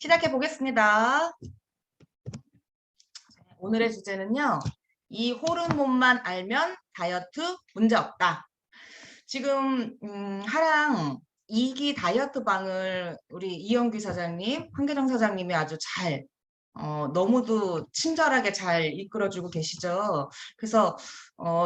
시작해 보겠습니다. 오늘의 주제는요. 이 호르몬만 알면 다이어트 문제 없다. 지금 하랑 2기 다이어트 방을 우리 이영규 사장님, 황계정 사장님이 아주 잘 너무도 친절하게 잘 이끌어주고 계시죠. 그래서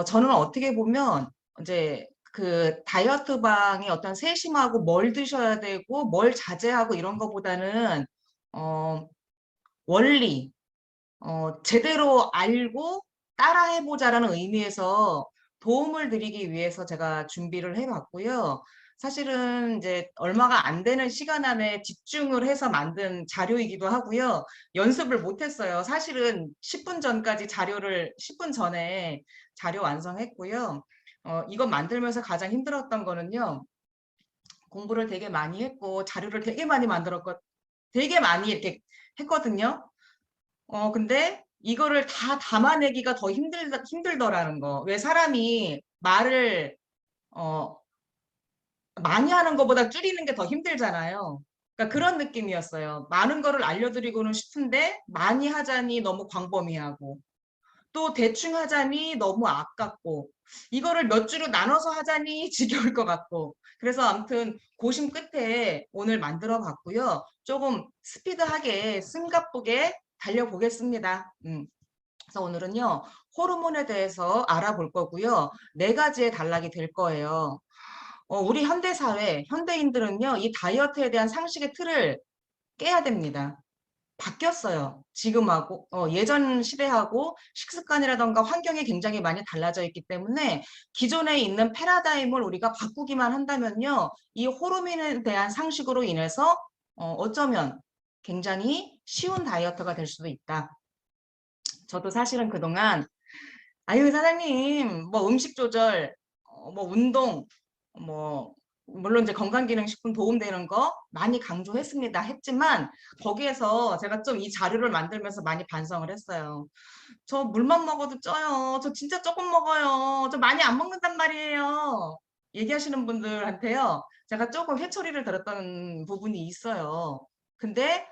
저는 어떻게 보면 이제 그 다이어트 방이 어떤 세심하고 뭘 드셔야 되고 뭘 자제하고 이런 거보다는 어, 원리 제대로 알고 따라해보자라는 의미에서 도움을 드리기 위해서 제가 준비를 해봤고요. 사실은 이제 얼마가 안 되는 시간 안에 집중을 해서 만든 자료이기도 하고요. 연습을 못했어요. 사실은 10분 전까지 10분 전에 자료 완성했고요. 이거 만들면서 가장 힘들었던 거는요. 공부를 되게 많이 했고 자료를 되게 많이 되게 많이 이렇게 했거든요. 근데 이거를 다 담아내기가 더 힘들더라는 거. 왜 사람이 말을, 어, 많이 하는 것보다 줄이는 게 더 힘들잖아요. 그러니까 그런 느낌이었어요. 많은 거를 알려드리고는 싶은데, 많이 하자니 너무 광범위하고, 또 대충 하자니 너무 아깝고, 이거를 몇 주로 나눠서 하자니 지겨울 것 같고. 그래서 아무튼 고심 끝에 오늘 만들어 봤고요. 조금 스피드하게, 숨가쁘게 달려보겠습니다. 그래서 오늘은요, 호르몬에 대해서 알아볼 거고요. 네 가지의 단락이 될 거예요. 우리 현대사회, 현대인들은요, 이 다이어트에 대한 상식의 틀을 깨야 됩니다. 바뀌었어요. 지금하고, 예전 시대하고 식습관이라던가 환경이 굉장히 많이 달라져 있기 때문에 기존에 있는 패러다임을 우리가 바꾸기만 한다면요, 이 호르몬에 대한 상식으로 인해서 어쩌면 굉장히 쉬운 다이어트가 될 수도 있다. 저도 사실은 그동안 아유, 사장님, 뭐 음식 조절, 뭐 운동, 뭐, 물론 이제 건강기능식품 도움되는 거 많이 강조했습니다. 했지만, 거기에서 제가 좀 이 자료를 만들면서 많이 반성을 했어요. 저 물만 먹어도 쪄요. 저 진짜 조금 먹어요. 저 많이 안 먹는단 말이에요. 얘기하시는 분들한테요. 제가 조금 회초리를 들었던 부분이 있어요. 근데,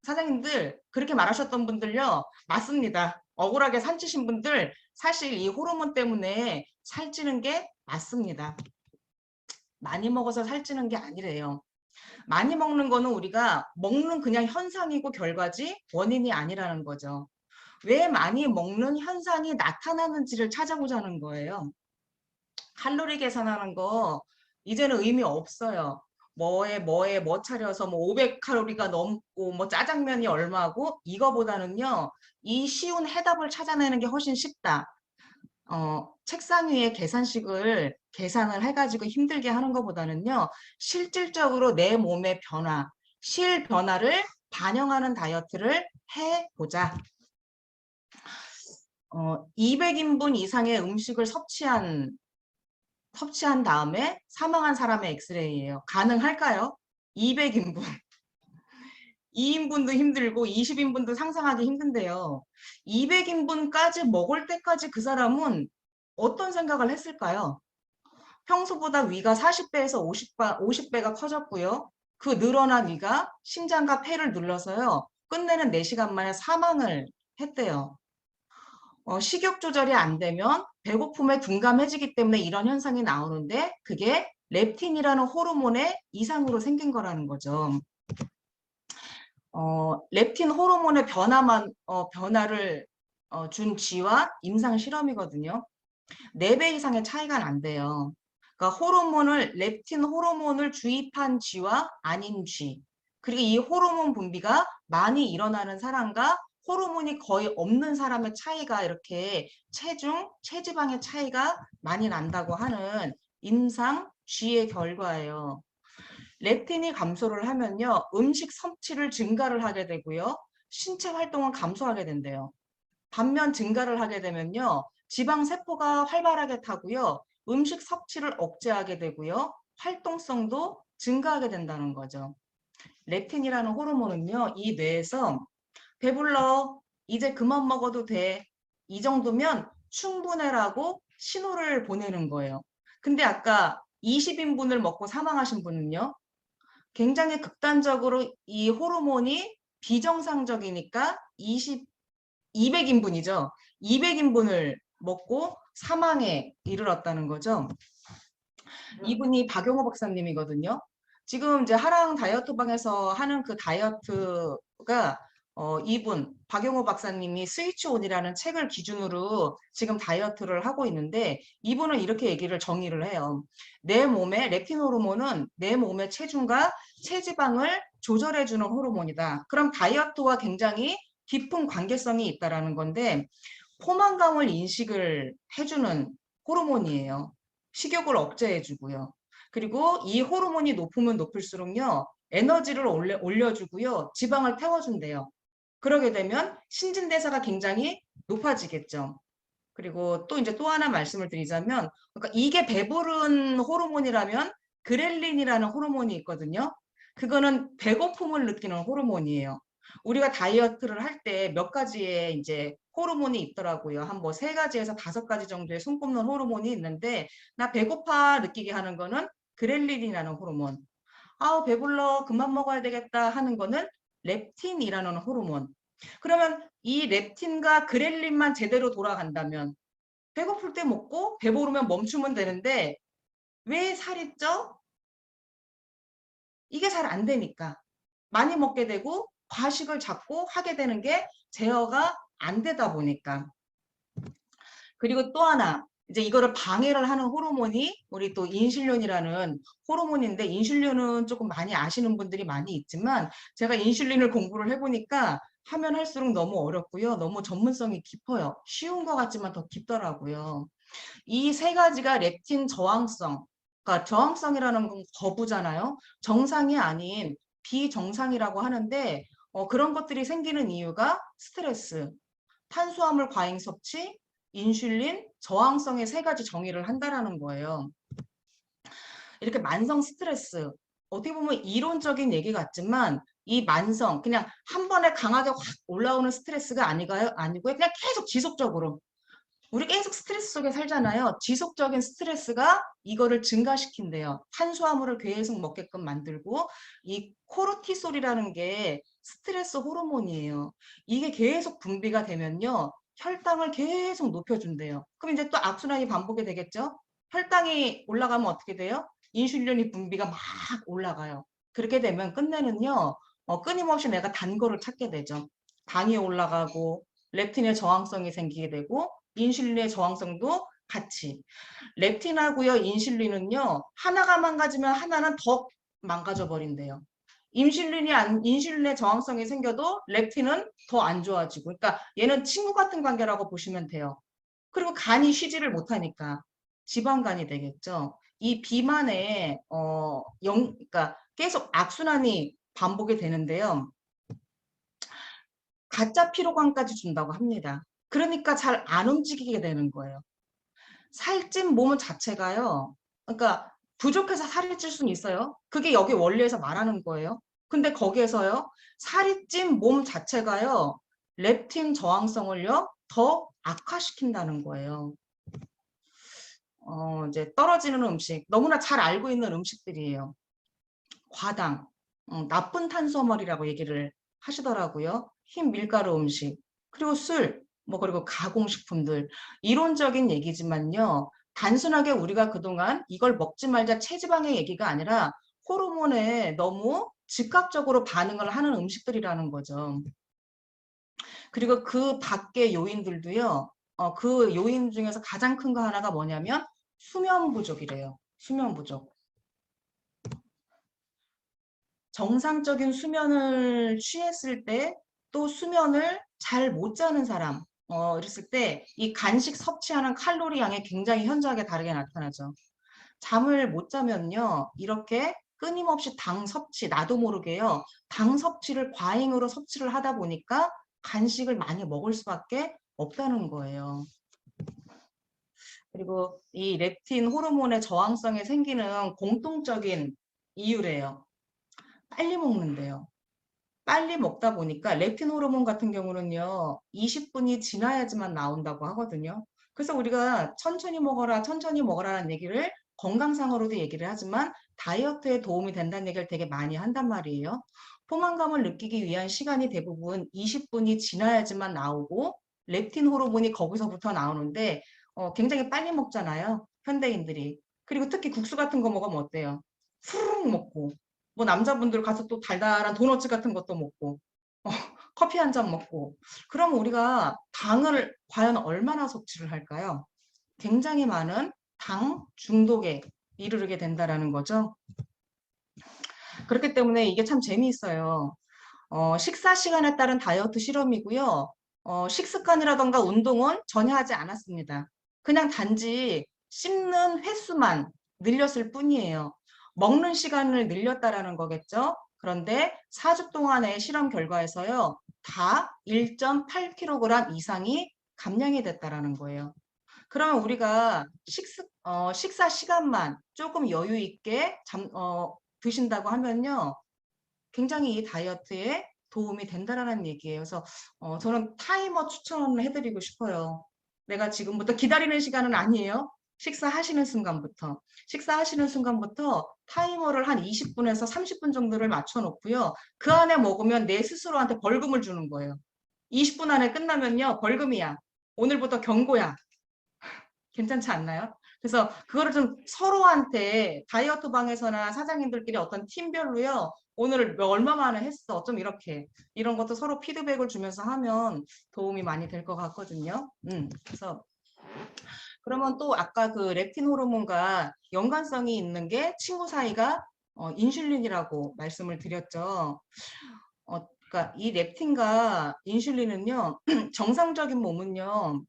사장님들, 그렇게 말하셨던 분들요. 맞습니다. 억울하게 살찌신 분들 사실 이 호르몬 때문에 살찌는 게 맞습니다. 많이 먹어서 살찌는 게 아니래요. 많이 먹는 거는 우리가 먹는 그냥 현상이고 결과지 원인이 아니라는 거죠. 왜 많이 먹는 현상이 나타나는지를 찾아보자는 거예요. 칼로리 계산하는 거 이제는 의미 없어요. 뭐 차려서 뭐 500칼로리가 넘고 뭐 짜장면이 얼마고 이거보다는요. 이 쉬운 해답을 찾아내는 게 훨씬 쉽다. 책상 위에 계산식을 계산을 해가지고 힘들게 하는 것보다는요. 실질적으로 내 몸의 변화, 실 변화를 반영하는 다이어트를 해보자. 200인분 이상의 음식을 섭취한 다음에 사망한 사람의 엑스레이예요. 가능할까요? 200인분. 2인분도 힘들고 20인분도 상상하기 힘든데요. 200인분까지 먹을 때까지 그 사람은 어떤 생각을 했을까요? 평소보다 위가 40배에서 50배가 커졌고요. 그 늘어난 위가 심장과 폐를 눌러서요. 끝내는 4시간 만에 사망을 했대요. 식욕 조절이 안 되면 배고픔에 둔감해지기 때문에 이런 현상이 나오는데 그게 렙틴이라는 호르몬의 이상으로 생긴 거라는 거죠. 렙틴 호르몬의 변화를 준 쥐와 임상 실험이거든요. 4배 이상의 차이가 난대요. 그러니까 렙틴 호르몬을 주입한 쥐와 아닌 쥐. 그리고 이 호르몬 분비가 많이 일어나는 사람과 호르몬이 거의 없는 사람의 차이가 이렇게 체지방의 차이가 많이 난다고 하는 임상 쥐의 결과예요. 렙틴이 감소를 하면요. 음식 섭취를 증가를 하게 되고요. 신체 활동은 감소하게 된대요. 반면 증가를 하게 되면요. 지방 세포가 활발하게 타고요. 음식 섭취를 억제하게 되고요. 활동성도 증가하게 된다는 거죠. 렙틴이라는 호르몬은요. 이 뇌에서 배불러. 이제 그만 먹어도 돼. 이 정도면 충분해라고 신호를 보내는 거예요. 근데 아까 20인분을 먹고 사망하신 분은요. 굉장히 극단적으로 이 호르몬이 비정상적이니까 200인분이죠. 200인분을 먹고 사망에 이르렀다는 거죠. 이분이 박용호 박사님이거든요. 지금 이제 하랑 다이어트 방에서 하는 그 다이어트가 이분 박용호 박사님이 스위치온이라는 책을 기준으로 지금 다이어트를 하고 있는데 이분은 이렇게 얘기를 정의를 해요. 내 몸의 렙틴 호르몬은 내 몸의 체중과 체지방을 조절해주는 호르몬이다. 그럼 다이어트와 굉장히 깊은 관계성이 있다라는 건데 포만감을 인식을 해주는 호르몬이에요. 식욕을 억제해주고요. 그리고 이 호르몬이 높으면 높을수록요, 에너지를 올려주고요, 지방을 태워준대요. 그러게 되면 신진대사가 굉장히 높아지겠죠. 그리고 또 이제 또 하나 말씀을 드리자면, 그러니까 이게 배부른 호르몬이라면 그렐린이라는 호르몬이 있거든요. 그거는 배고픔을 느끼는 호르몬이에요. 우리가 다이어트를 할 때 몇 가지의 이제 호르몬이 있더라고요. 한 뭐 3가지에서 5가지 정도의 손꼽는 호르몬이 있는데, 나 배고파 느끼게 하는 거는 그렐린이라는 호르몬. 아우, 배불러, 그만 먹어야 되겠다 하는 거는 렙틴이라는 호르몬. 그러면 이 렙틴과 그렐린만 제대로 돌아간다면 배고플 때 먹고 배부르면 멈추면 되는데 왜 살이 쪄? 이게 잘 안 되니까. 많이 먹게 되고 과식을 자꾸 하게 되는 게 제어가 안 되다 보니까. 그리고 또 하나, 이제 이거를 방해를 하는 호르몬이 우리 또 인슐린이라는 호르몬인데 인슐린은 조금 많이 아시는 분들이 많이 있지만 제가 인슐린을 공부를 해보니까 하면 할수록 너무 어렵고요. 너무 전문성이 깊어요. 쉬운 것 같지만 더 깊더라고요. 이 3가지가 렙틴 저항성, 그러니까 저항성이라는 건 거부잖아요. 정상이 아닌 비정상이라고 하는데 그런 것들이 생기는 이유가 스트레스, 탄수화물 과잉 섭취, 인슐린, 저항성의 3가지 정의를 한다라는 거예요. 이렇게 만성 스트레스, 어떻게 보면 이론적인 얘기 같지만 이 만성, 그냥 한 번에 강하게 확 올라오는 스트레스가 아니고요. 그냥 계속 지속적으로. 우리 계속 스트레스 속에 살잖아요. 지속적인 스트레스가 이거를 증가시킨대요. 탄수화물을 계속 먹게끔 만들고 이 코르티솔이라는 게 스트레스 호르몬이에요. 이게 계속 분비가 되면요. 혈당을 계속 높여준대요. 그럼 이제 또 악순환이 반복이 되겠죠? 혈당이 올라가면 어떻게 돼요? 인슐린이 분비가 막 올라가요. 그렇게 되면 끝내는요. 끊임없이 내가 단 거를 찾게 되죠. 당이 올라가고 렙틴의 저항성이 생기게 되고 인슐린의 저항성도 같이. 렙틴하고요, 인슐린은요, 하나가 망가지면 하나는 더 망가져 버린대요. 인슐린의 저항성이 생겨도 렙틴은 더 안 좋아지고. 그러니까 얘는 친구 같은 관계라고 보시면 돼요. 그리고 간이 쉬지를 못하니까 지방간이 되겠죠. 이 비만에 그러니까 계속 악순환이 반복이 되는데요. 가짜 피로감까지 준다고 합니다. 그러니까 잘 안 움직이게 되는 거예요. 살찐 몸 자체가요. 그러니까 부족해서 살이 찔 수는 있어요. 그게 여기 원리에서 말하는 거예요. 근데 거기에서요. 살이 찐 몸 자체가요. 렙틴 저항성을요. 더 악화시킨다는 거예요. 이제 떨어지는 음식, 너무나 잘 알고 있는 음식들이에요. 과당, 나쁜 탄수화물이라고 얘기를 하시더라고요. 흰 밀가루 음식, 그리고 술, 뭐 그리고 가공식품들. 이론적인 얘기지만요. 단순하게 우리가 그동안 이걸 먹지 말자 체지방의 얘기가 아니라 호르몬에 너무 즉각적으로 반응을 하는 음식들이라는 거죠. 그리고 그 밖의 요인들도요. 그 요인 중에서 가장 큰 거 하나가 뭐냐면 수면 부족이래요. 수면 부족. 정상적인 수면을 취했을 때 또 수면을 잘 못 자는 사람, 이랬을 때 이 간식 섭취하는 칼로리 양이 굉장히 현저하게 다르게 나타나죠. 잠을 못 자면요, 이렇게 끊임없이 당 섭취, 나도 모르게요, 당 섭취를 과잉으로 섭취를 하다 보니까 간식을 많이 먹을 수밖에 없다는 거예요. 그리고 이 렙틴 호르몬의 저항성에 생기는 공통적인 이유래요. 빨리 먹는데요. 빨리 먹다 보니까 렙틴 호르몬 같은 경우는요. 20분이 지나야지만 나온다고 하거든요. 그래서 우리가 천천히 먹어라, 천천히 먹어라는 얘기를 건강상으로도 얘기를 하지만 다이어트에 도움이 된다는 얘기를 되게 많이 한단 말이에요. 포만감을 느끼기 위한 시간이 대부분 20분이 지나야지만 나오고 렙틴 호르몬이 거기서부터 나오는데 굉장히 빨리 먹잖아요. 현대인들이. 그리고 특히 국수 같은 거 먹으면 어때요? 후루룩 먹고 뭐 남자분들 가서 또 달달한 도너츠 같은 것도 먹고 어, 커피 한 잔 먹고 그럼 우리가 당을 과연 얼마나 섭취를 할까요? 굉장히 많은 당 중독에 이르게 된다라는 거죠. 그렇기 때문에 이게 참 재미있어요. 식사 시간에 따른 다이어트 실험이고요. 식습관이라던가 운동은 전혀 하지 않았습니다. 그냥 단지 씹는 횟수만 늘렸을 뿐이에요. 먹는 시간을 늘렸다라는 거겠죠. 그런데 4주 동안의 실험 결과에서요. 다 1.8kg 이상이 감량이 됐다라는 거예요. 그러면 우리가 식사 시간만 조금 여유 있게 드신다고 하면요. 굉장히 이 다이어트에 도움이 된다라는 얘기예요. 그래서 저는 타이머 추천을 해드리고 싶어요. 내가 지금부터 기다리는 시간은 아니에요. 식사하시는 순간부터. 식사하시는 순간부터 타이머를 한 20분에서 30분 정도를 맞춰 놓고요. 그 안에 먹으면 내 스스로한테 벌금을 주는 거예요. 20분 안에 끝나면요. 벌금이야. 오늘부터 경고야. 괜찮지 않나요? 그래서 그거를 좀 서로한테 다이어트 방에서나 사장님들끼리 어떤 팀별로요. 오늘 얼마 만에 했어. 좀 이렇게 이런 것도 서로 피드백을 주면서 하면 도움이 많이 될 것 같거든요. 그래서 그러면 또 아까 그 렙틴 호르몬과 연관성이 있는 게 친구 사이가 인슐린이라고 말씀을 드렸죠. 그러니까 이 렙틴과 인슐린은요. 정상적인 몸은요.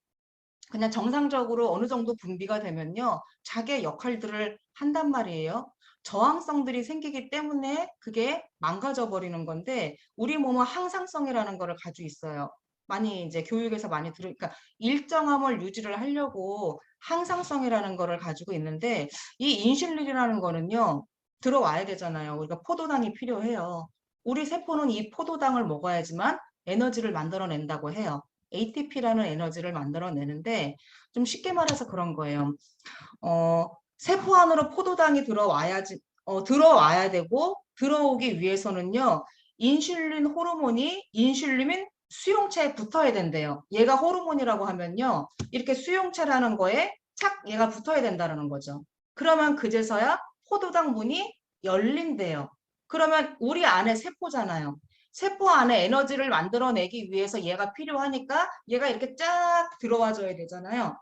그냥 정상적으로 어느 정도 분비가 되면요. 자기의 역할들을 한단 말이에요. 저항성들이 생기기 때문에 그게 망가져 버리는 건데 우리 몸은 항상성이라는 거를 가지고 있어요. 많이 이제 교육에서 많이 들으니까 일정함을 유지를 하려고 항상성이라는 거를 가지고 있는데 이 인슐린이라는 거는요. 들어와야 되잖아요. 우리가 포도당이 필요해요. 우리 세포는 이 포도당을 먹어야지만 에너지를 만들어낸다고 해요. ATP라는 에너지를 만들어내는데 좀 쉽게 말해서 그런 거예요. 세포 안으로 포도당이 들어와야 되고 들어오기 위해서는요. 인슐린 호르몬이 인슐린 수용체에 붙어야 된대요. 얘가 호르몬이라고 하면요. 이렇게 수용체라는 거에 착 얘가 붙어야 된다는 거죠. 그러면 그제서야 포도당 문이 열린대요. 그러면 우리 안에 세포잖아요. 세포 안에 에너지를 만들어내기 위해서 얘가 필요하니까 얘가 이렇게 쫙 들어와줘야 되잖아요.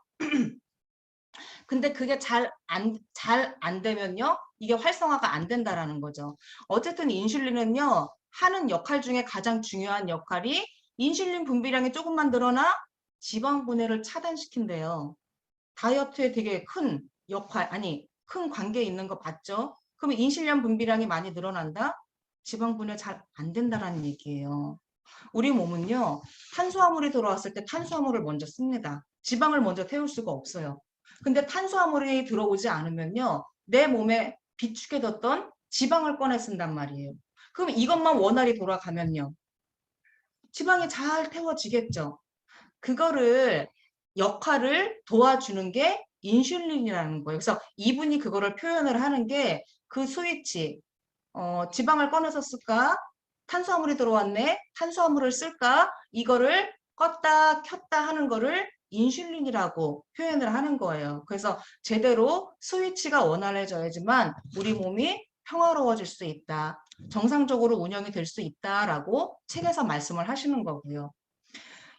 근데 그게 잘 안 되면요. 이게 활성화가 안 된다라는 거죠. 어쨌든 인슐린은요. 하는 역할 중에 가장 중요한 역할이 인슐린 분비량이 조금만 늘어나 지방 분해를 차단시킨대요. 다이어트에 되게 큰 역할, 아니 큰 관계 있는 거 맞죠? 그러면 인슐린 분비량이 많이 늘어난다? 지방 분해 잘 안 된다라는 얘기예요. 우리 몸은요. 탄수화물이 들어왔을 때 탄수화물을 먼저 씁니다. 지방을 먼저 태울 수가 없어요. 근데 탄수화물이 들어오지 않으면요. 내 몸에 비축해뒀던 지방을 꺼내 쓴단 말이에요. 그럼 이것만 원활히 돌아가면요. 지방이 잘 태워지겠죠. 그거를 역할을 도와주는 게 인슐린이라는 거예요. 그래서 이분이 그거를 표현을 하는 게 그 스위치, 지방을 꺼내서 쓸까? 탄수화물이 들어왔네. 탄수화물을 쓸까? 이거를 껐다 켰다 하는 거를 인슐린이라고 표현을 하는 거예요. 그래서 제대로 스위치가 원활해져야지만 우리 몸이 평화로워질 수 있다. 정상적으로 운영이 될 수 있다라고 책에서 말씀을 하시는 거고요.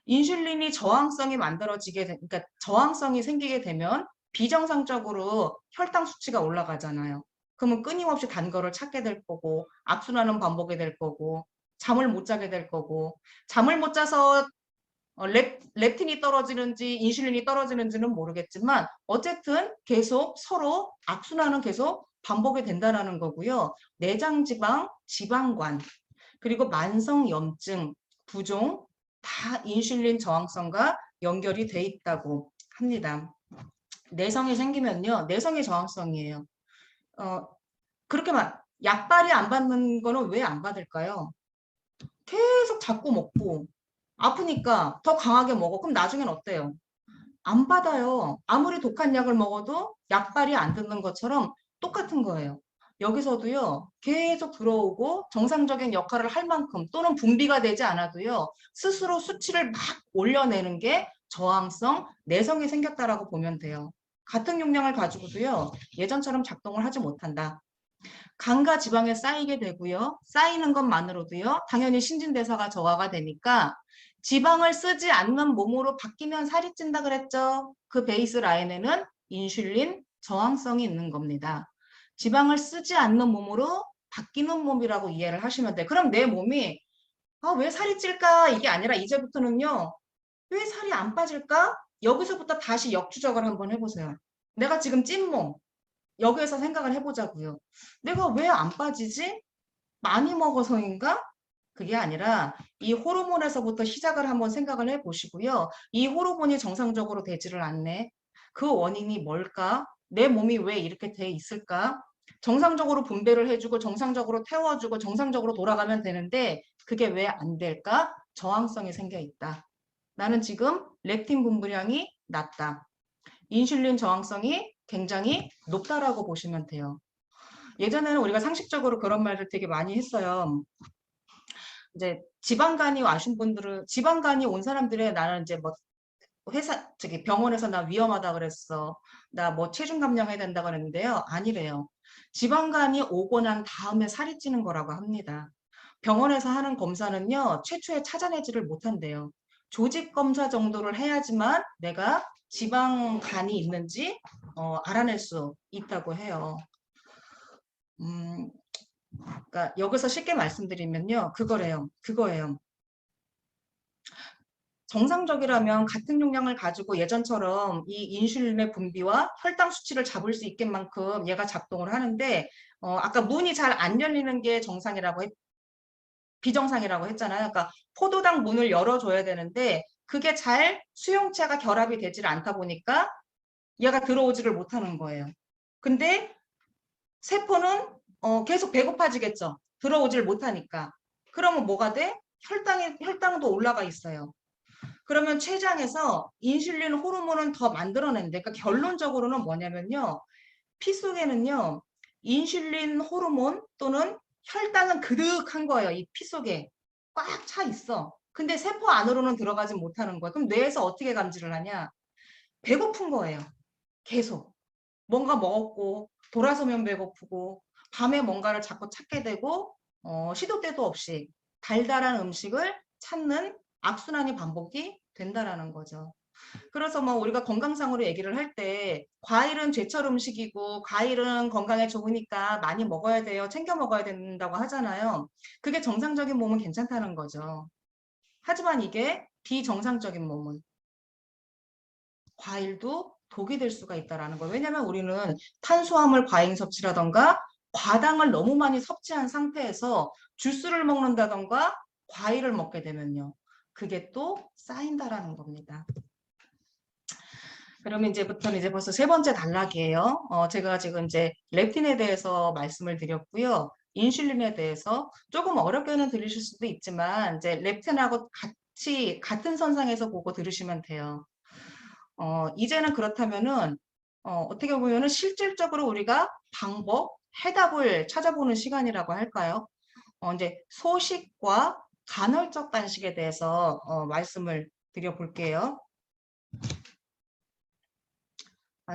인슐린이 저항성이 그러니까 저항성이 생기게 되면 비정상적으로 혈당 수치가 올라가잖아요. 그러면 끊임없이 단 거를 찾게 될 거고 악순환은 반복이 될 거고 잠을 못 자게 될 거고 잠을 못 자서 렙틴이 떨어지는지 인슐린이 떨어지는지는 모르겠지만 어쨌든 계속 서로 악순환은 계속 반복이 된다는 거고요. 내장지방, 지방관, 그리고 만성염증, 부종 다 인슐린 저항성과 연결이 돼 있다고 합니다. 내성이 생기면요. 내성의 저항성이에요. 그렇게만 약발이 안 받는 거는 왜 안 받을까요? 계속 자꾸 먹고 아프니까 더 강하게 먹어. 그럼 나중엔 어때요? 안 받아요. 아무리 독한 약을 먹어도 약발이 안 듣는 것처럼 똑같은 거예요. 여기서도요, 계속 들어오고 정상적인 역할을 할 만큼 또는 분비가 되지 않아도요, 스스로 수치를 막 올려내는 게 저항성, 내성이 생겼다라고 보면 돼요. 같은 용량을 가지고도요, 예전처럼 작동을 하지 못한다. 간과 지방에 쌓이게 되고요. 쌓이는 것만으로도요. 당연히 신진대사가 저하가 되니까 지방을 쓰지 않는 몸으로 바뀌면 살이 찐다 그랬죠. 그 베이스 라인에는 인슐린 저항성이 있는 겁니다. 지방을 쓰지 않는 몸으로 바뀌는 몸이라고 이해를 하시면 돼요. 그럼 내 몸이 왜 살이 찔까? 이게 아니라 이제부터는요. 왜 살이 안 빠질까? 여기서부터 다시 역추적을 한번 해보세요. 내가 지금 찐 몸, 여기에서 생각을 해보자고요. 내가 왜 안 빠지지? 많이 먹어서인가? 그게 아니라 이 호르몬에서부터 시작을 한번 생각을 해보시고요. 이 호르몬이 정상적으로 되지를 않네. 그 원인이 뭘까? 내 몸이 왜 이렇게 돼 있을까? 정상적으로 분배를 해주고 정상적으로 태워주고 정상적으로 돌아가면 되는데 그게 왜 안 될까? 저항성이 생겨 있다. 나는 지금 렙틴 분비량이 낮다. 인슐린 저항성이 굉장히 높다라고 보시면 돼요. 예전에는 우리가 상식적으로 그런 말을 되게 많이 했어요. 이제 지방간이 와신 분들은 지방간이 온 사람들의 나는 이제 뭐 회사 저기 병원에서 나 위험하다 그랬어. 나 뭐 체중 감량해야 된다 그랬는데요. 아니래요. 지방간이 오고 난 다음에 살이 찌는 거라고 합니다. 병원에서 하는 검사는요. 최초에 찾아내지를 못한대요. 조직 검사 정도를 해야지만 내가 지방간이 있는지 알아낼 수 있다고 해요. 음, 그러니까 여기서 쉽게 말씀드리면요. 그거예요. 정상적이라면 같은 용량을 가지고 예전처럼 이 인슐린의 분비와 혈당 수치를 잡을 수 있게 만큼 얘가 작동을 하는데 아까 문이 잘 안 열리는 게 비정상이라고 했잖아요. 그러니까 포도당 문을 열어줘야 되는데 그게 잘 수용체가 결합이 되질 않다 보니까 얘가 들어오지를 못하는 거예요. 근데 세포는 계속 배고파지겠죠. 들어오질 못하니까. 그러면 뭐가 돼? 혈당도 올라가 있어요. 그러면 췌장에서 인슐린 호르몬은 더 만들어낸대. 그러니까 결론적으로는 뭐냐면요. 피 속에는요. 인슐린 호르몬 또는 혈당은 그득한 거예요. 이 피 속에 꽉 차 있어. 근데 세포 안으로는 들어가지 못하는 거예요. 그럼 뇌에서 어떻게 감지를 하냐? 배고픈 거예요. 계속. 뭔가 먹었고 돌아서면 배고프고 밤에 뭔가를 자꾸 찾게 되고 시도 때도 없이 달달한 음식을 찾는 악순환이 반복이 된다라는 거죠. 그래서 뭐 우리가 건강상으로 얘기를 할 때 과일은 제철 음식이고 과일은 건강에 좋으니까 많이 먹어야 돼요. 챙겨 먹어야 된다고 하잖아요. 그게 정상적인 몸은 괜찮다는 거죠. 하지만 이게 비정상적인 몸은 과일도 독이 될 수가 있다라는 거예요. 왜냐하면 우리는 탄수화물 과잉 섭취라던가 과당을 너무 많이 섭취한 상태에서 주스를 먹는다던가 과일을 먹게 되면요. 그게 또 쌓인다라는 겁니다. 그러면 이제부터는 이제 벌써 세 번째 단락이에요. 제가 지금 이제 렙틴에 대해서 말씀을 드렸고요. 인슐린에 대해서 조금 어렵게는 들으실 수도 있지만 이제 렙틴하고 같이 같은 선상에서 보고 들으시면 돼요. 이제는 그렇다면은 어떻게 보면은 실질적으로 우리가 방법, 해답을 찾아보는 시간이라고 할까요? 이제 소식과 간헐적 단식에 대해서 말씀을 드려볼게요.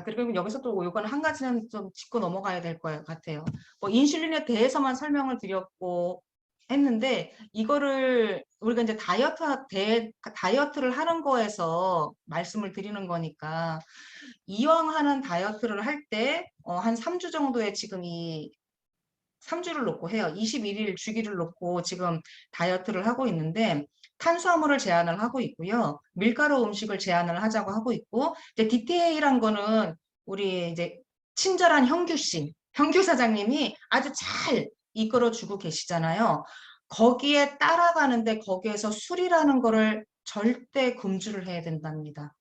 그리고 여기서 또 이거는 한 가지는 좀 짚고 넘어가야 될 것 같아요. 뭐 인슐린에 대해서만 설명을 드렸고 했는데 이거를 우리가 이제 다이어트를 하는 거에서 말씀을 드리는 거니까 이왕 하는 다이어트를 할 때 한 3주 정도의 지금 이 3주를 놓고 해요. 21일 주기를 놓고 지금 다이어트를 하고 있는데 탄수화물을 제한을 하고 있고요. 밀가루 음식을 제한을 하자고 하고 있고 이제 디테일한 거는 우리 이제 친절한 형규 사장님이 아주 잘 이끌어주고 계시잖아요. 거기에 따라가는데 거기에서 술이라는 거를 절대 금주를 해야 된답니다.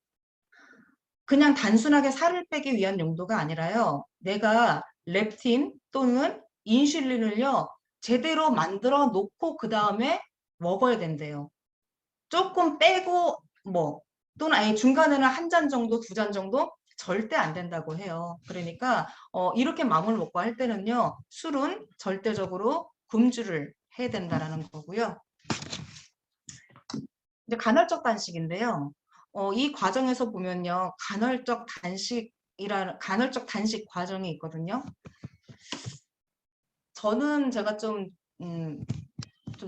그냥 단순하게 살을 빼기 위한 용도가 아니라요. 내가 렙틴 또는 인슐린을요. 제대로 만들어 놓고 그 다음에 먹어야 된대요. 조금 빼고 뭐 또는 아예 중간에는 한 잔 정도, 두 잔 정도 절대 안 된다고 해요. 그러니까 이렇게 마음을 먹고 할 때는요, 술은 절대적으로 금주를 해야 된다라는 거고요. 이제 간헐적 단식인데요. 이 과정에서 보면요, 간헐적 단식 과정이 있거든요. 저는 제가 좀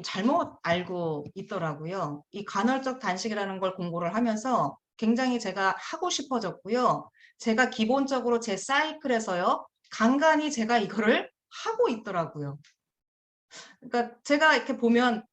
잘못 알고 있더라고요. 이 간헐적 단식이라는 걸 공부를 하면서 굉장히 제가 하고 싶어졌고요. 제가 기본적으로 제 사이클에서요, 간간히 제가 이거를 하고 있더라고요. 그러니까 제가 이렇게 보면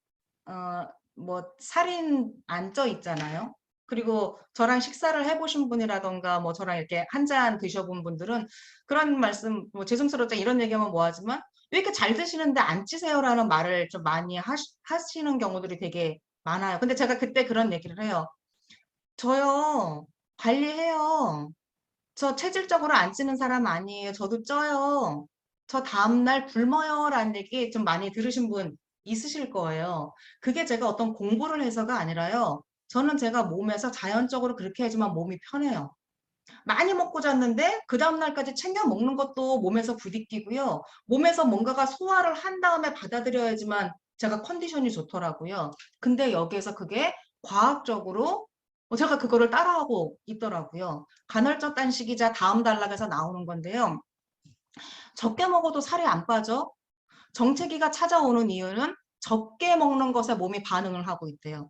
뭐 살인 안 쪄 있잖아요. 그리고 저랑 식사를 해보신 분이라던가 뭐 저랑 이렇게 한 잔 드셔본 분들은 그런 말씀, 뭐 죄송스럽죠. 이런 얘기하면 뭐하지만 왜 이렇게 잘 드시는데 안 찌세요라는 말을 좀 많이 하시는 경우들이 되게 많아요. 근데 제가 그때 그런 얘기를 해요. 저요, 관리해요. 저 체질적으로 안 찌는 사람 아니에요. 저도 쪄요. 저 다음날 굶어요. 라는 얘기 좀 많이 들으신 분 있으실 거예요. 그게 제가 어떤 공부를 해서가 아니라요. 저는 제가 몸에서 자연적으로 그렇게 해야지만 몸이 편해요. 많이 먹고 잤는데 그 다음날까지 챙겨 먹는 것도 몸에서 부딪히고요. 몸에서 뭔가가 소화를 한 다음에 받아들여야지만 제가 컨디션이 좋더라고요. 근데 여기에서 그게 과학적으로 제가 그거를 따라하고 있더라고요. 간헐적 단식이자 다음 단락에서 나오는 건데요. 적게 먹어도 살이 안 빠져. 정체기가 찾아오는 이유는 적게 먹는 것에 몸이 반응을 하고 있대요.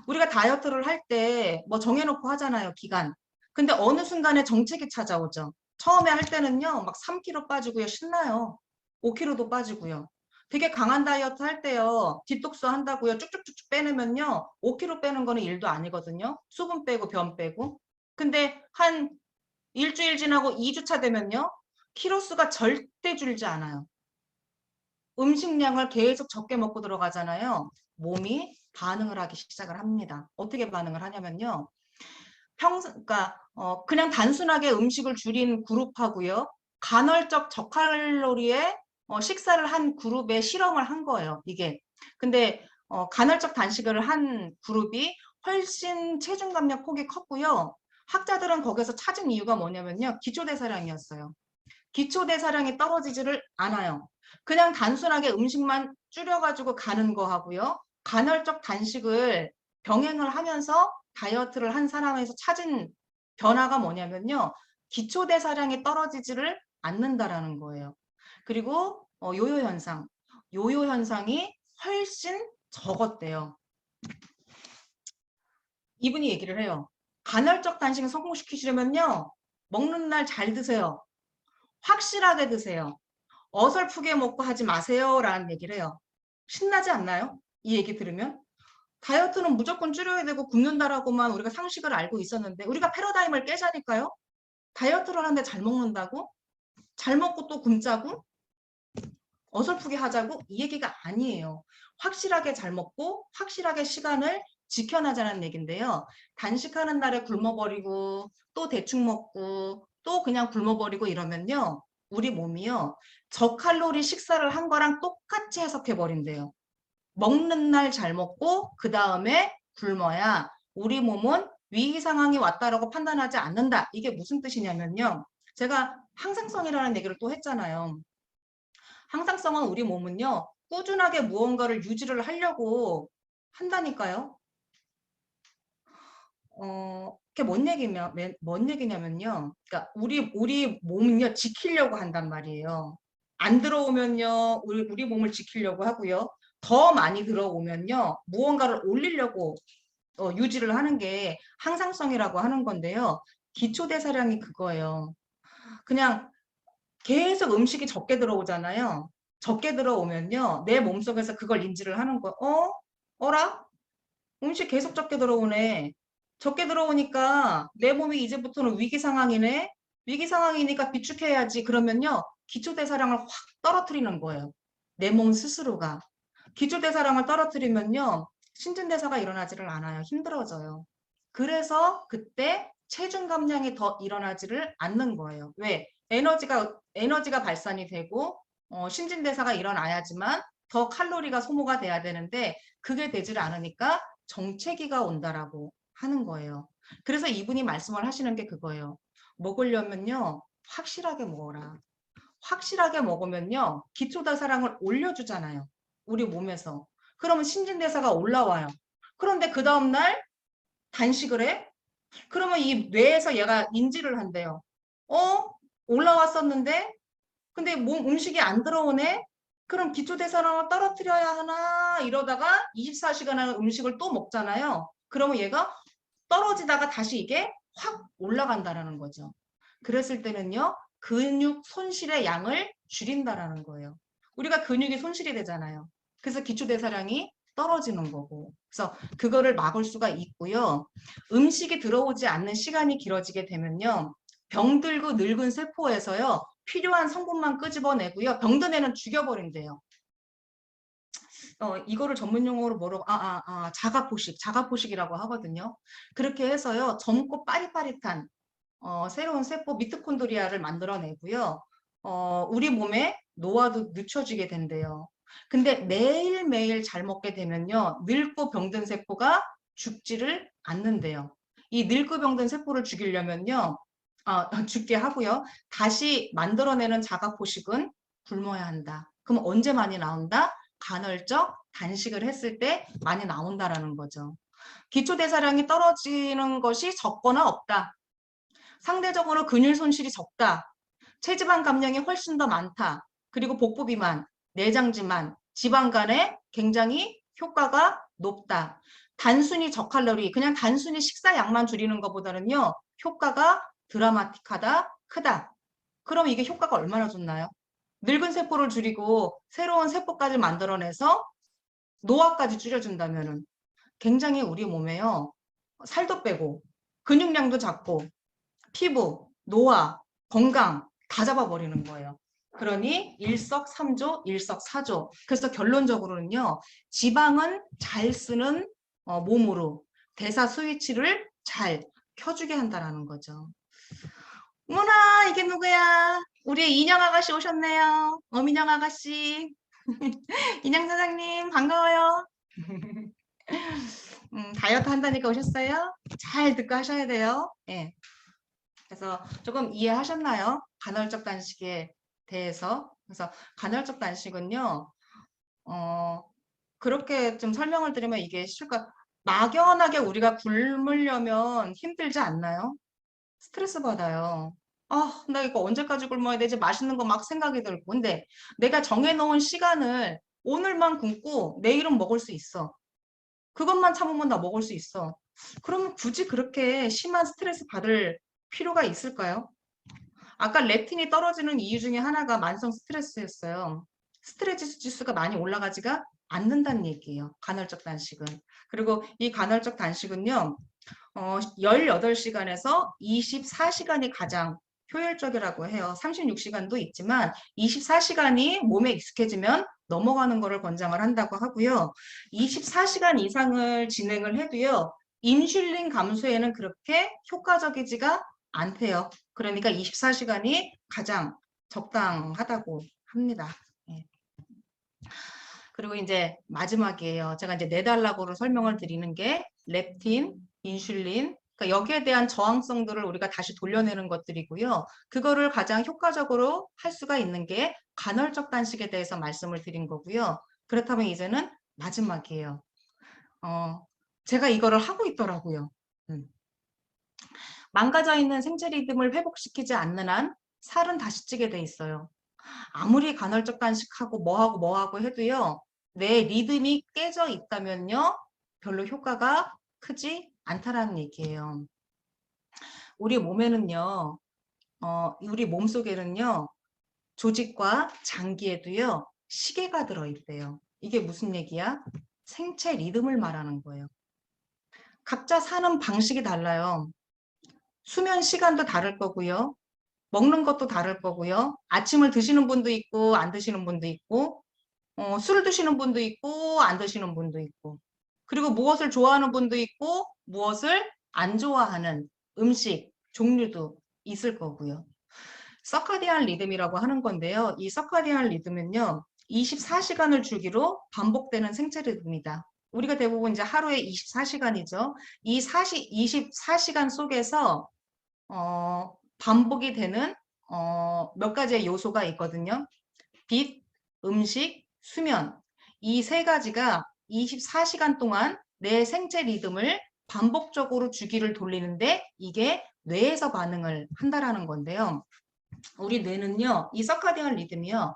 우리가 다이어트를 할 때 뭐 정해놓고 하잖아요, 기간. 근데 어느 순간에 정책이 찾아오죠. 처음에 할 때는요, 막 3kg 빠지고요, 신나요. 5kg도 빠지고요. 되게 강한 다이어트 할 때요, 디톡스 한다고요, 쭉쭉쭉쭉 빼내면요, 5kg 빼는 거는 일도 아니거든요. 수분 빼고 변 빼고. 근데 한 일주일 지나고 2주차 되면요, 키로수가 절대 줄지 않아요. 음식량을 계속 적게 먹고 들어가잖아요. 몸이 반응을 하기 시작을 합니다. 어떻게 반응을 하냐면요. 그러니까 그냥 단순하게 음식을 줄인 그룹하고요. 간헐적 저칼로리의 식사를 한 그룹에 실험을 한 거예요. 이게. 근데 간헐적 단식을 한 그룹이 훨씬 체중 감량 폭이 컸고요. 학자들은 거기서 찾은 이유가 뭐냐면요. 기초대사량이었어요. 기초대사량이 떨어지지를 않아요. 그냥 단순하게 음식만 줄여가지고 가는 거 하고요. 간헐적 단식을 병행을 하면서 다이어트를 한 사람에서 찾은 변화가 뭐냐면요. 기초대사량이 떨어지지를 않는다라는 거예요. 그리고 요요 현상. 요요 현상이 훨씬 적었대요. 이분이 얘기를 해요. 간헐적 단식을 성공시키시려면요. 먹는 날 잘 드세요. 확실하게 드세요. 어설프게 먹고 하지 마세요. 라는 얘기를 해요. 신나지 않나요? 이 얘기 들으면? 다이어트는 무조건 줄여야 되고 굶는다라고만 우리가 상식을 알고 있었는데 우리가 패러다임을 깨자니까요. 다이어트를 하는데 잘 먹는다고? 잘 먹고 또 굶자고? 어설프게 하자고? 이 얘기가 아니에요. 확실하게 잘 먹고 확실하게 시간을 지켜나자는 얘기인데요. 단식하는 날에 굶어버리고 또 대충 먹고 또 그냥 굶어버리고 이러면요. 우리 몸이요. 저칼로리 식사를 한 거랑 똑같이 해석해버린대요. 먹는 날 잘 먹고 그 다음에 굶어야 우리 몸은 위기 상황이 왔다라고 판단하지 않는다. 이게 무슨 뜻이냐면요. 제가 항상성이라는 얘기를 또 했잖아요. 항상성은 우리 몸은요. 꾸준하게 무언가를 유지를 하려고 한다니까요. 그게 뭔 얘기냐면요. 그러니까 우리 몸은요, 지키려고 한단 말이에요. 안 들어오면요, 우리 몸을 지키려고 하고요. 더 많이 들어오면요, 무언가를 올리려고 유지를 하는 게 항상성이라고 하는 건데요. 기초대사량이 그거예요. 그냥 계속 음식이 적게 들어오잖아요. 적게 들어오면요, 내 몸속에서 그걸 인지를 하는 거. 어라? 음식 계속 적게 들어오네. 적게 들어오니까 내 몸이 이제부터는 위기 상황이네. 위기 상황이니까 비축해야지. 그러면요. 기초대사량을 확 떨어뜨리는 거예요. 내 몸 스스로가. 기초대사량을 떨어뜨리면요. 신진대사가 일어나지를 않아요. 힘들어져요. 그래서 그때 체중 감량이 더 일어나지를 않는 거예요. 왜? 에너지가 발산이 되고 신진대사가 일어나야지만 더 칼로리가 소모가 돼야 되는데 그게 되질 않으니까 정체기가 온다라고 하는 거예요. 그래서 이분이 말씀을 하시는 게 그거예요. 먹으려면요, 확실하게 먹어라. 확실하게 먹으면요, 기초대사량을 올려주잖아요. 우리 몸에서. 그러면 신진대사가 올라와요. 그런데 그 다음날 단식을 해? 그러면 이 뇌에서 얘가 인지를 한대요. 어? 올라왔었는데? 근데 몸 음식이 안 들어오네? 그럼 기초대사량을 떨어뜨려야 하나? 이러다가 24시간 안에 음식을 또 먹잖아요. 그러면 얘가 떨어지다가 다시 이게 확 올라간다라는 거죠. 그랬을 때는요, 근육 손실의 양을 줄인다라는 거예요. 우리가 근육이 손실이 되잖아요. 그래서 기초대사량이 떨어지는 거고. 그래서 그거를 막을 수가 있고요. 음식이 들어오지 않는 시간이 길어지게 되면요, 병들고 늙은 세포에서요, 필요한 성분만 끄집어내고요, 병든 애는 죽여버린대요. 이거를 전문 용어로 뭐라고, 자가포식이라고 하거든요. 그렇게 해서요, 젊고 빠릿빠릿한, 새로운 세포 미토콘드리아를 만들어내고요. 우리 몸에 노화도 늦춰지게 된대요. 근데 매일매일 잘 먹게 되면요, 늙고 병든 세포가 죽지를 않는데요. 이 늙고 병든 세포를 죽이려면요, 죽게 하고요. 다시 만들어내는 자가포식은 굶어야 한다. 그럼 언제 많이 나온다? 간헐적 단식을 했을 때 많이 나온다라는 거죠. 기초대사량이 떨어지는 것이 적거나 없다. 상대적으로 근육 손실이 적다. 체지방 감량이 훨씬 더 많다. 그리고 복부 비만, 내장 지만, 지방 간에 굉장히 효과가 높다. 단순히 저칼로리, 그냥 단순히 식사 양만 줄이는 것보다는요, 효과가 드라마틱하다, 크다. 그럼 이게 효과가 얼마나 좋나요? 늙은 세포를 줄이고 새로운 세포까지 만들어내서 노화까지 줄여준다면은 굉장히 우리 몸에요, 살도 빼고 근육량도 작고 피부, 노화, 건강 다 잡아버리는 거예요. 그러니 일석삼조, 일석사조. 그래서 결론적으로는요, 지방은 잘 쓰는 몸으로 대사 스위치를 잘 켜주게 한다는 거죠. 어머나, 이게 누구야? 우리 인형 아가씨 오셨네요. 어민영 아가씨. 인형 사장님, 반가워요. 다이어트 한다니까 오셨어요? 잘 듣고 하셔야 돼요. 예. 그래서 조금 이해하셨나요? 간헐적 단식에 대해서. 그래서 간헐적 단식은요, 어, 그렇게 좀 설명을 드리면 이게 실까 막연하게 우리가 굶으려면 힘들지 않나요? 스트레스 받아요. 아, 나 이거 언제까지 굶어야 되지? 맛있는 거 막 생각이 들고. 근데 내가 정해놓은 시간을 오늘만 굶고 내일은 먹을 수 있어. 그것만 참으면 나 먹을 수 있어. 그러면 굳이 그렇게 심한 스트레스 받을 필요가 있을까요? 아까 렙틴이 떨어지는 이유 중에 하나가 만성 스트레스였어요. 스트레스 지수가 많이 올라가지가 않는다는 얘기예요. 간헐적 단식은. 그리고 이 간헐적 단식은요. 18시간에서 24시간이 가장 효율적이라고 해요. 36시간도 있지만 24시간이 몸에 익숙해지면 넘어가는 거를 권장을 한다고 하고요. 24시간 이상을 진행을 해도요. 인슐린 감소에는 그렇게 효과적이지가 않대요. 그러니까 24시간이 가장 적당하다고 합니다. 예. 그리고 이제 마지막이에요. 제가 이제 네달라고로 설명을 드리는 게 렙틴, 인슐린, 그러니까 여기에 대한 저항성들을 우리가 다시 돌려내는 것들이고요. 그거를 가장 효과적으로 할 수가 있는 게 간헐적 단식에 대해서 말씀을 드린 거고요. 그렇다면 이제는 마지막이에요. 제가 이거를 하고 있더라고요. 망가져 있는 생체 리듬을 회복시키지 않는 한 살은 다시 찌게 돼 있어요. 아무리 간헐적 단식하고 뭐하고 해도요. 내 리듬이 깨져 있다면요. 별로 효과가 크지 않다라는 얘기예요. 우리 몸에는요. 우리 몸속에는요. 조직과 장기에도요. 시계가 들어있대요. 이게 무슨 얘기야? 생체 리듬을 말하는 거예요. 각자 사는 방식이 달라요. 수면 시간도 다를 거고요. 먹는 것도 다를 거고요. 아침을 드시는 분도 있고 안 드시는 분도 있고 술을 드시는 분도 있고 안 드시는 분도 있고 그리고 무엇을 좋아하는 분도 있고 무엇을 안 좋아하는 음식 종류도 있을 거고요. 서카디안 리듬이라고 하는 건데요. 이 서카디안 리듬은요. 24시간을 주기로 반복되는 생체 리듬이다. 우리가 대부분 이제 하루에 24시간이죠. 이 24시간 속에서 반복이 되는 몇 가지의 요소가 있거든요. 빛, 음식, 수면. 이 세 가지가 24시간 동안 내 생체 리듬을 반복적으로 주기를 돌리는데 이게 뇌에서 반응을 한다라는 건데요. 우리 뇌는요, 이 서카디안 리듬이요,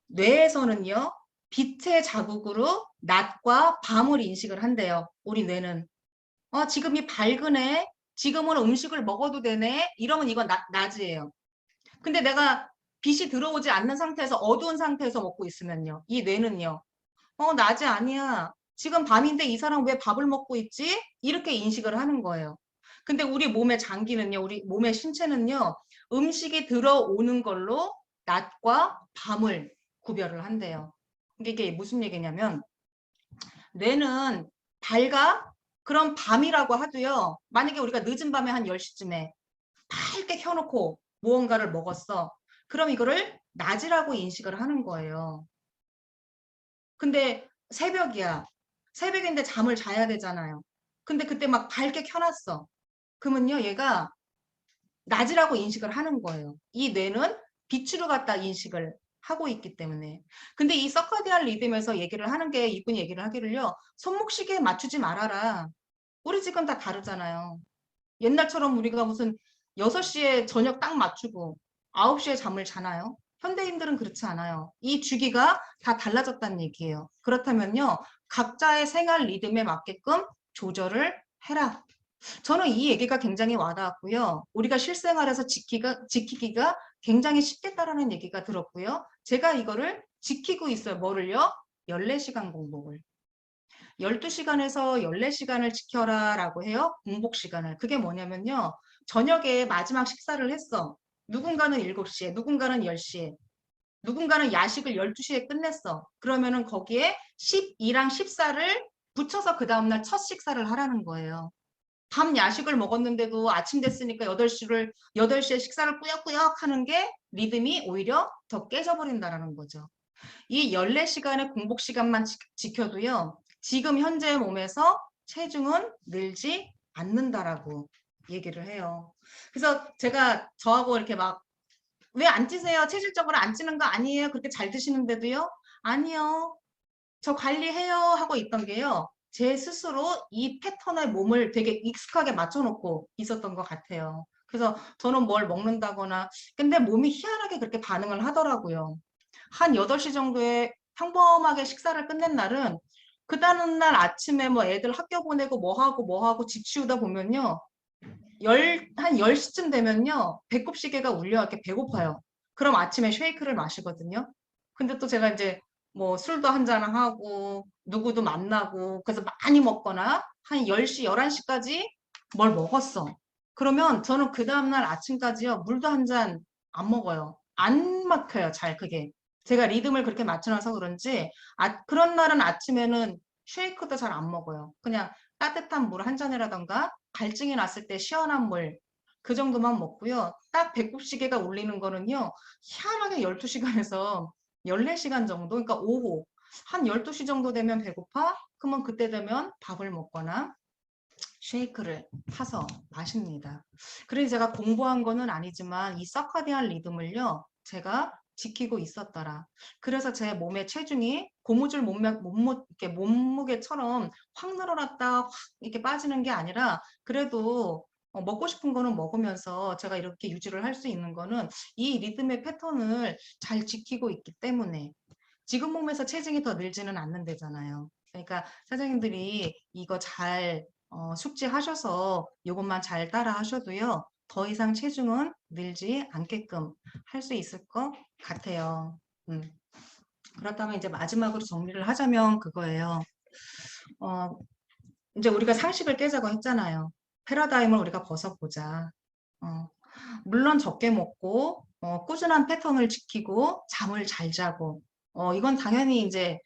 뇌에서는요, 빛의 자국으로 낮과 밤을 인식을 한대요. 우리 뇌는. 지금이 밝으네. 지금은 음식을 먹어도 되네. 이러면 이건 낮이에요. 근데 내가 빛이 들어오지 않는 상태에서 어두운 상태에서 먹고 있으면요. 이 뇌는요. 낮이 아니야. 지금 밤인데 이 사람 왜 밥을 먹고 있지? 이렇게 인식을 하는 거예요. 근데 우리 몸의 장기는요. 우리 몸의 신체는요. 음식이 들어오는 걸로 낮과 밤을 구별을 한대요. 이게 무슨 얘기냐면 뇌는 밝아? 그럼 밤이라고 하도요. 만약에 우리가 늦은 밤에 한 10시쯤에 밝게 켜놓고 무언가를 먹었어. 그럼 이거를 낮이라고 인식을 하는 거예요. 근데 새벽이야. 새벽인데 잠을 자야 되잖아요. 근데 그때 막 밝게 켜놨어. 그러면요, 얘가 낮이라고 인식을 하는 거예요. 이 뇌는 빛으로 갖다 인식을 하고 있기 때문에. 근데 이 서카디안 리듬에서 얘기를 하는 게 이분이 얘기를 하기를요. 손목시계에 맞추지 말아라. 우리 지금 다 다르잖아요. 옛날처럼 우리가 무슨 6시에 저녁 딱 맞추고 9시에 잠을 자나요? 현대인들은 그렇지 않아요. 이 주기가 다 달라졌다는 얘기예요. 그렇다면요. 각자의 생활 리듬에 맞게끔 조절을 해라. 저는 이 얘기가 굉장히 와닿았고요. 우리가 실생활에서 지키기가 굉장히 쉽겠다라는 얘기가 들었고요. 제가 이거를 지키고 있어요. 뭐를요? 14시간 공복을. 12시간에서 14시간을 지켜라 라고 해요. 공복 시간을. 그게 뭐냐면요. 저녁에 마지막 식사를 했어. 누군가는 7시에, 누군가는 10시에, 누군가는 야식을 12시에 끝냈어. 그러면은 거기에 12랑 14를 붙여서 그 다음날 첫 식사를 하라는 거예요. 밤 야식을 먹었는데도 아침 됐으니까 8시에 식사를 꾸역꾸역 하는 게 리듬이 오히려 더 깨져버린다라는 거죠. 이 14시간의 공복 시간만 지켜도요. 지금 현재 몸에서 체중은 늘지 않는다라고 얘기를 해요. 그래서 제가 저하고 이렇게 막 왜 안 찌세요? 체질적으로 안 찌는 거 아니에요? 그렇게 잘 드시는데도요? 아니요. 저 관리해요 하고 있던 게요. 제 스스로 이 패턴의 몸을 되게 익숙하게 맞춰놓고 있었던 것 같아요. 그래서 저는 뭘 먹는다거나 근데 몸이 희한하게 그렇게 반응을 하더라고요. 한 8시 정도에 평범하게 식사를 끝낸 날은 그 다음 날 아침에 뭐 애들 학교 보내고 뭐 하고 집 치우다 보면요. 한 10시쯤 되면요. 배꼽시계가 울려 이렇게 배고파요. 그럼 아침에 쉐이크를 마시거든요. 근데 또 제가 이제 뭐 술도 한잔 하고 누구도 만나고 그래서 많이 먹거나 한 10시, 11시까지 뭘 먹었어. 그러면 저는 그 다음날 아침까지요. 물도 한 잔 안 먹어요. 안 막혀요. 잘 그게. 제가 리듬을 그렇게 맞춰놔서 그런지 그런 날은 아침에는 쉐이크도 잘 안 먹어요. 그냥 따뜻한 물 한 잔이라던가 갈증이 났을 때 시원한 물 그 정도만 먹고요. 딱 배꼽시계가 울리는 거는요. 희한하게 12시간에서 14시간 정도 그러니까 오후 한 12시 정도 되면 배고파? 그러면 그때 되면 밥을 먹거나 쉐이크를 타서 마십니다. 그래서 제가 공부한 거는 아니지만 이 서카디안 리듬을요. 제가 지키고 있었더라. 그래서 제 몸의 체중이 고무줄 몸무게처럼 확 늘어났다, 확 이렇게 빠지는 게 아니라 그래도 먹고 싶은 거는 먹으면서 제가 이렇게 유지를 할 수 있는 거는 이 리듬의 패턴을 잘 지키고 있기 때문에 지금 몸에서 체중이 더 늘지는 않는데잖아요. 그러니까 선생님들이 이거 잘 숙지하셔서 이것만 잘 따라 하셔도요. 더 이상 체중은 늘지 않게끔 할 수 있을 것 같아요. 그렇다면 이제 마지막으로 정리를 하자면 그거예요. 어, 이제 우리가 상식을 깨자고 했잖아요. 패러다임을 우리가 벗어보자. 어, 물론 적게 먹고 꾸준한 패턴을 지키고 잠을 잘 자고 이건 당연히 이제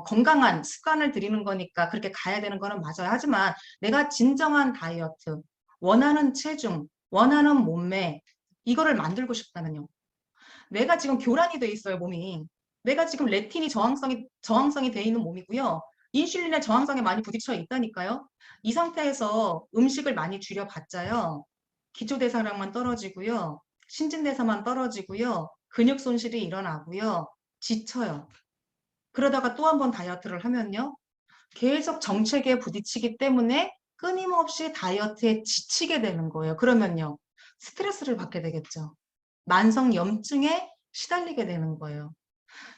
건강한 습관을 들이는 거니까 그렇게 가야 되는 거는 맞아요. 하지만 내가 진정한 다이어트, 원하는 체중, 원하는 몸매 이거를 만들고 싶다면요. 내가 지금 교란이 돼 있어요, 몸이. 내가 지금 레틴이 저항성이 돼 있는 몸이고요. 인슐린의 저항성에 많이 부딪혀 있다니까요. 이 상태에서 음식을 많이 줄여봤자요. 기초대사량만 떨어지고요. 신진대사만 떨어지고요. 근육 손실이 일어나고요. 지쳐요. 그러다가 또 한 번 다이어트를 하면요. 계속 정체기에 부딪히기 때문에 끊임없이 다이어트에 지치게 되는 거예요. 그러면요. 스트레스를 받게 되겠죠. 만성 염증에 시달리게 되는 거예요.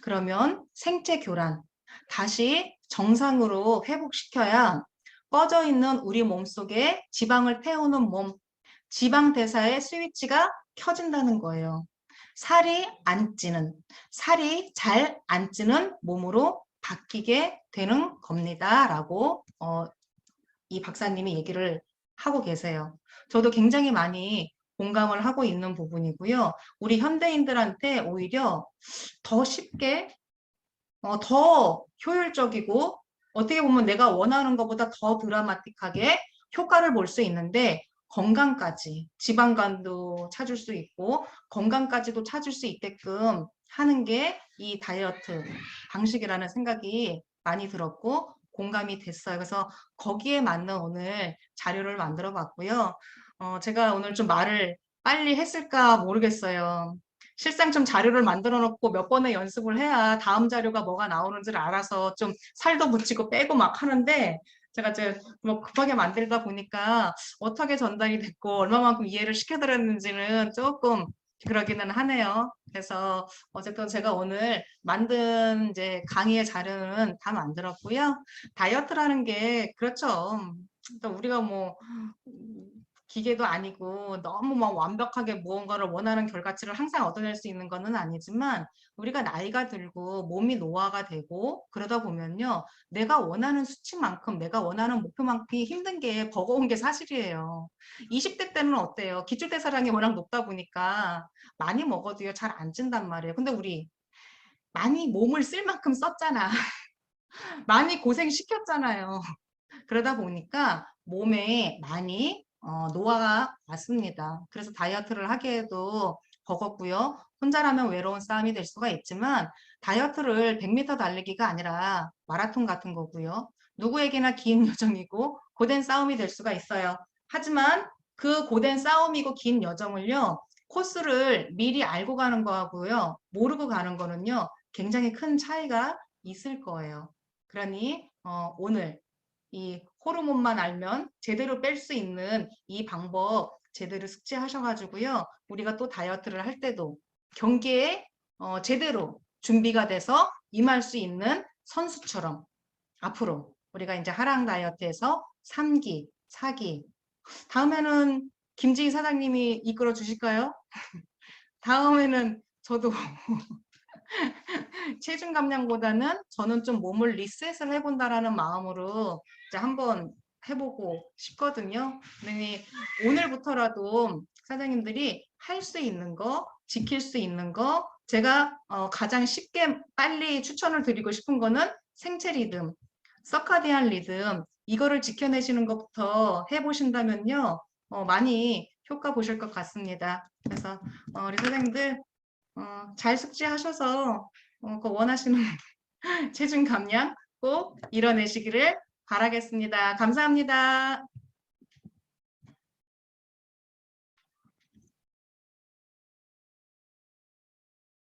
그러면 생체 교란, 다시 정상으로 회복시켜야 꺼져 있는 우리 몸속에 지방을 태우는 몸, 지방 대사의 스위치가 켜진다는 거예요. 살이 안 찌는, 살이 잘 안 찌는 몸으로 바뀌게 되는 겁니다. 라고 이 박사님이 얘기를 하고 계세요. 저도 굉장히 많이 공감을 하고 있는 부분이고요. 우리 현대인들한테 오히려 더 쉽게, 더 효율적이고 어떻게 보면 내가 원하는 것보다 더 드라마틱하게 효과를 볼 수 있는데 건강까지, 지방간도 찾을 수 있고 건강까지도 찾을 수 있게끔 하는 게 이 다이어트 방식이라는 생각이 많이 들었고 공감이 됐어요. 그래서 거기에 맞는 오늘 자료를 만들어 봤고요. 제가 오늘 좀 말을 빨리 했을까 모르겠어요. 실상 좀 자료를 만들어 놓고 몇 번의 연습을 해야 다음 자료가 뭐가 나오는지를 알아서 좀 살도 붙이고 빼고 막 하는데 제가 이제 뭐 급하게 만들다 보니까 어떻게 전달이 됐고 얼마만큼 이해를 시켜드렸는지는 조금 그러기는 하네요. 그래서 어쨌든 제가 오늘 만든 이제 강의의 자료는 다 만들었고요. 다이어트라는 게 그렇죠. 또 우리가 뭐 기계도 아니고 너무 막 완벽하게 무언가를 원하는 결과치를 항상 얻어낼 수 있는 것은 아니지만 우리가 나이가 들고 몸이 노화가 되고 그러다 보면요. 내가 원하는 수치만큼 내가 원하는 목표만큼 힘든 게 버거운 게 사실이에요. 20대 때는 어때요? 기초대사량이 워낙 높다 보니까 많이 먹어도요. 잘 안 찐단 말이에요. 근데 우리 많이 몸을 쓸 만큼 썼잖아. 많이 고생시켰잖아요. 그러다 보니까 몸에 많이 노화가 왔습니다. 그래서 다이어트를 하기에도 버겁고요. 혼자라면 외로운 싸움이 될 수가 있지만 다이어트를 100m 달리기가 아니라 마라톤 같은 거고요. 누구에게나 긴 여정이고 고된 싸움이 될 수가 있어요. 하지만 그 고된 싸움이고 긴 여정을요. 코스를 미리 알고 가는 거하고요. 모르고 가는 거는요. 굉장히 큰 차이가 있을 거예요. 그러니 오늘 이 호르몬만 알면 제대로 뺄 수 있는 이 방법 제대로 숙지하셔가지고요. 우리가 또 다이어트를 할 때도 경기에 제대로 준비가 돼서 임할 수 있는 선수처럼 앞으로 우리가 이제 하랑 다이어트에서 3기, 4기 다음에는 김지희 사장님이 이끌어 주실까요? 다음에는 저도 체중 감량보다는 저는 좀 몸을 리셋을 해본다라는 마음으로 이제 한번 해보고 싶거든요. 네, 오늘부터라도 사장님들이 할 수 있는 거, 지킬 수 있는 거, 제가 가장 쉽게 빨리 추천을 드리고 싶은 거는 생체 리듬, 서카디안 리듬, 이거를 지켜내시는 것부터 해보신다면요, 많이 효과 보실 것 같습니다. 그래서 우리 사장님들 잘 숙지하셔서 그 원하시는 체중 감량 꼭 이뤄내시기를 바라겠습니다. 감사합니다.